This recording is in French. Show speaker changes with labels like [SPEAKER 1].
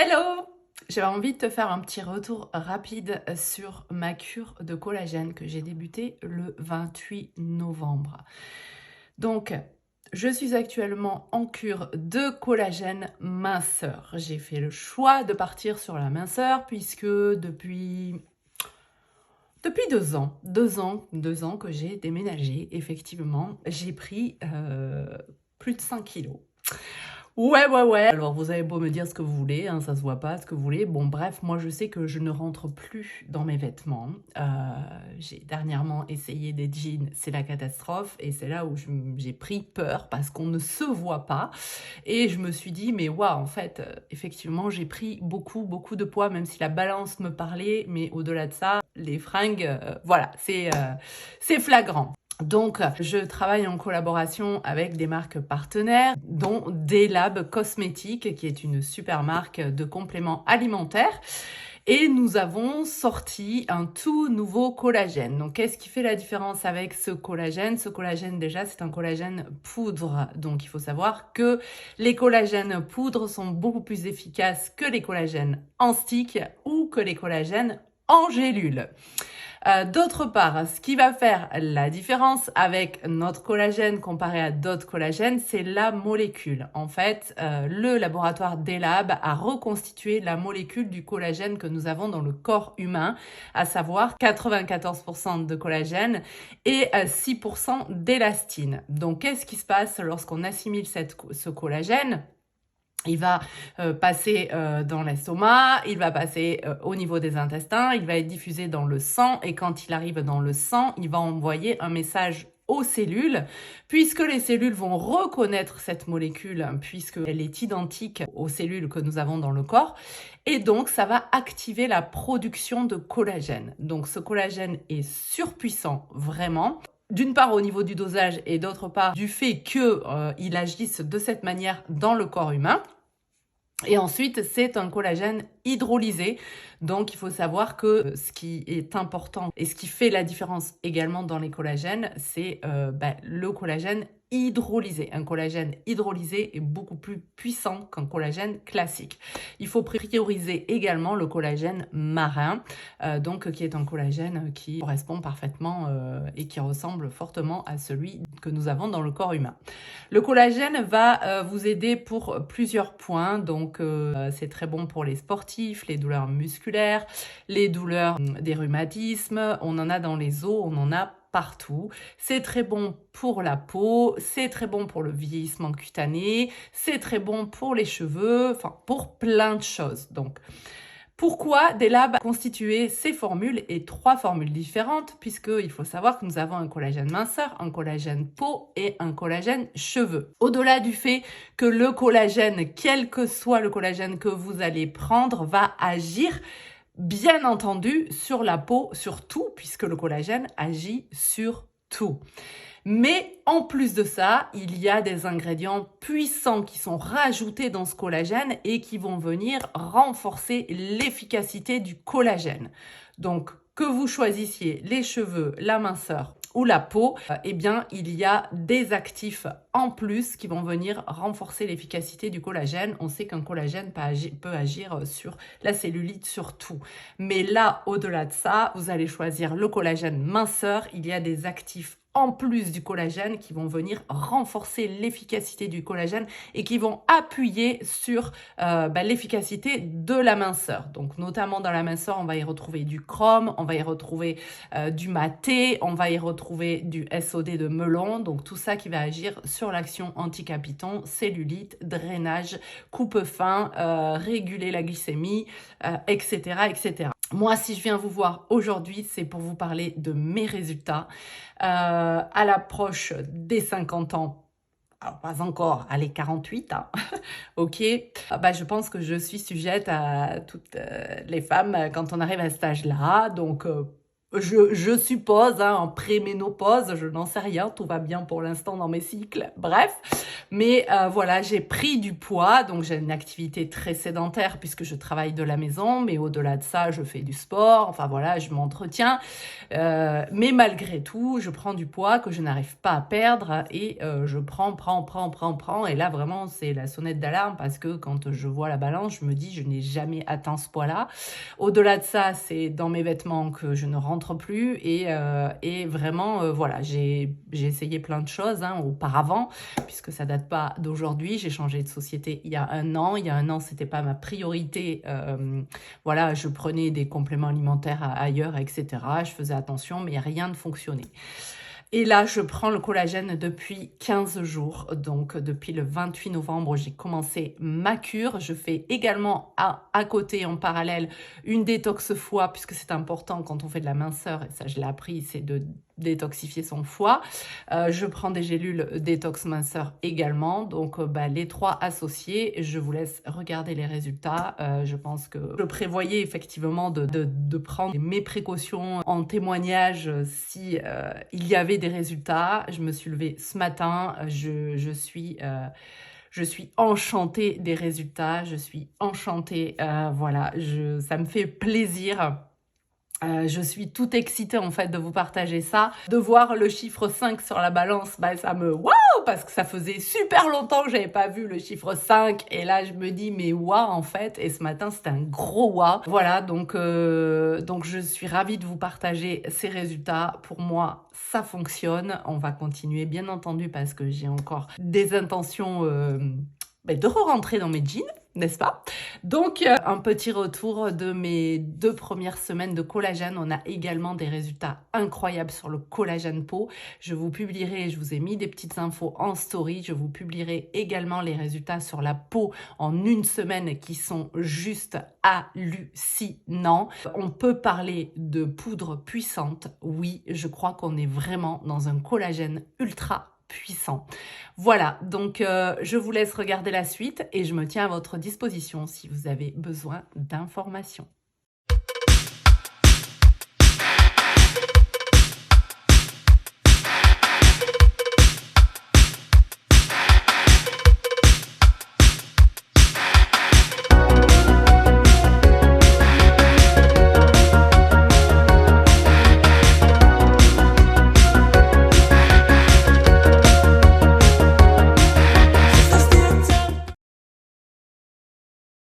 [SPEAKER 1] Hello! J'avais envie de te faire un petit retour rapide sur ma cure de collagène que j'ai débutée le 28 novembre. Donc, je suis actuellement en cure de collagène minceur. J'ai fait le choix de partir sur la minceur puisque depuis 2 ans que j'ai déménagé, effectivement, j'ai pris plus de 5 kilos. Ouais. Alors, vous avez beau me dire ce que vous voulez, hein, ça se voit pas, ce que vous voulez. Bon, bref, moi, je sais que je ne rentre plus dans mes vêtements. J'ai dernièrement essayé des jeans, c'est la catastrophe. Et c'est là où j'ai pris peur parce qu'on ne se voit pas. Et je me suis dit, mais waouh, en fait, effectivement, j'ai pris beaucoup de poids, même si la balance me parlait. Mais au-delà de ça, les fringues, voilà, c'est flagrant. Donc, je travaille en collaboration avec des marques partenaires, dont Delab Cosmétiques, qui est une super marque de compléments alimentaires. Et nous avons sorti un tout nouveau collagène. Donc, qu'est-ce qui fait la différence avec ce collagène? Ce collagène, déjà, c'est un collagène poudre. Donc, il faut savoir que les collagènes poudres sont beaucoup plus efficaces que les collagènes en stick ou que les collagènes en gélule. D'autre part, ce qui va faire la différence avec notre collagène comparé à d'autres collagènes, c'est la molécule. En fait, le laboratoire Delab a reconstitué la molécule du collagène que nous avons dans le corps humain, à savoir 94% de collagène et 6% d'élastine. Donc, qu'est-ce qui se passe lorsqu'on assimile ce collagène? Il va passer dans l'estomac, il va passer au niveau des intestins, il va être diffusé dans le sang et quand il arrive dans le sang, il va envoyer un message aux cellules, puisque les cellules vont reconnaître cette molécule, puisqu'elle est identique aux cellules que nous avons dans le corps, et donc ça va activer la production de collagène. Donc ce collagène est surpuissant, vraiment. D'une part au niveau du dosage et d'autre part du fait qu'il agisse de cette manière dans le corps humain. Et ensuite, c'est un collagène hydrolysé. Donc, il faut savoir que ce qui est important et ce qui fait la différence également dans les collagènes, c'est le collagène hydrolysé. Un collagène hydrolysé est beaucoup plus puissant qu'un collagène classique. Il faut prioriser également le collagène marin, qui est un collagène qui correspond parfaitement et qui ressemble fortement à celui que nous avons dans le corps humain. Le collagène va vous aider pour plusieurs points. Donc, c'est très bon pour les sportifs, les douleurs musculaires, les douleurs des rhumatismes. On en a dans les os, on en a partout. C'est très bon pour la peau, c'est très bon pour le vieillissement cutané, c'est très bon pour les cheveux, enfin pour plein de choses. Donc, pourquoi Delab a constitué ces formules et 3 formules différentes, puisqu'il faut savoir que nous avons un collagène minceur, un collagène peau et un collagène cheveux. Au-delà du fait que le collagène, quel que soit le collagène que vous allez prendre, va agir bien entendu sur la peau, sur tout, puisque le collagène agit sur tout. Mais en plus de ça, il y a des ingrédients puissants qui sont rajoutés dans ce collagène et qui vont venir renforcer l'efficacité du collagène. Donc, que vous choisissiez les cheveux, la minceur ou la peau, eh bien, il y a des actifs en plus qui vont venir renforcer l'efficacité du collagène. On sait qu'un collagène peut agir sur la cellulite, sur tout. Mais là, au-delà de ça, vous allez choisir le collagène minceur. Il y a des actifs en plus du collagène qui vont venir renforcer l'efficacité du collagène et qui vont appuyer sur l'efficacité de la minceur. Donc notamment dans la minceur, on va y retrouver du chrome, on va y retrouver du maté, on va y retrouver du SOD de melon, donc tout ça qui va agir sur l'action anti-capiton, cellulite, drainage, coupe-faim, réguler la glycémie, etc. Moi, si je viens vous voir aujourd'hui, c'est pour vous parler de mes résultats. À l'approche des 50 ans, alors pas encore, allez, 48, hein. Ok, je pense que je suis sujette à toutes les femmes quand on arrive à cet âge-là. Donc, Je suppose, hein, en préménopause, je n'en sais rien, tout va bien pour l'instant dans mes cycles, bref. Mais voilà, j'ai pris du poids, donc j'ai une activité très sédentaire puisque je travaille de la maison, mais au-delà de ça, je fais du sport, enfin voilà, je m'entretiens. Mais malgré tout, je prends du poids que je n'arrive pas à perdre et je prends. Et là, vraiment, c'est la sonnette d'alarme parce que quand je vois la balance, je me dis, je n'ai jamais atteint ce poids-là. Au-delà de ça, c'est dans mes vêtements que je ne rentre plus et vraiment, voilà, j'ai essayé plein de choses hein, auparavant, puisque ça date pas d'aujourd'hui. J'ai changé de société il y a un an. Il y a un an, c'était pas ma priorité. Voilà, je prenais des compléments alimentaires ailleurs, etc. Je faisais attention, mais rien ne fonctionnait. Et là, je prends le collagène depuis 15 jours. Donc, depuis le 28 novembre, j'ai commencé ma cure. Je fais également à côté, en parallèle, une détox foie, puisque c'est important quand on fait de la minceur, et ça, je l'ai appris, c'est de détoxifier son foie. Je prends des gélules détox minceur également. Donc, les trois associés. Je vous laisse regarder les résultats. Je pense que je prévoyais effectivement de prendre mes précautions en témoignage si il y avait des résultats. Je me suis levée ce matin. Je suis enchantée des résultats. Je suis enchantée. Voilà, ça me fait plaisir. Je suis toute excitée en fait de vous partager ça. De voir le chiffre 5 sur la balance, ça me waouh, parce que ça faisait super longtemps que j'avais pas vu le chiffre 5 et là je me dis mais waouh en fait, et ce matin c'était un gros waouh. Voilà, donc je suis ravie de vous partager ces résultats. Pour moi ça fonctionne. On va continuer bien entendu parce que j'ai encore des intentions de re-rentrer dans mes jeans, n'est-ce pas? Donc, un petit retour de mes 2 premières semaines de collagène. On a également des résultats incroyables sur le collagène peau. Je vous publierai, je vous ai mis des petites infos en story. Je vous publierai également les résultats sur la peau en une semaine qui sont juste hallucinants. On peut parler de poudre puissante. Oui, je crois qu'on est vraiment dans un collagène ultra puissant. Voilà, donc je vous laisse regarder la suite et je me tiens à votre disposition si vous avez besoin d'informations.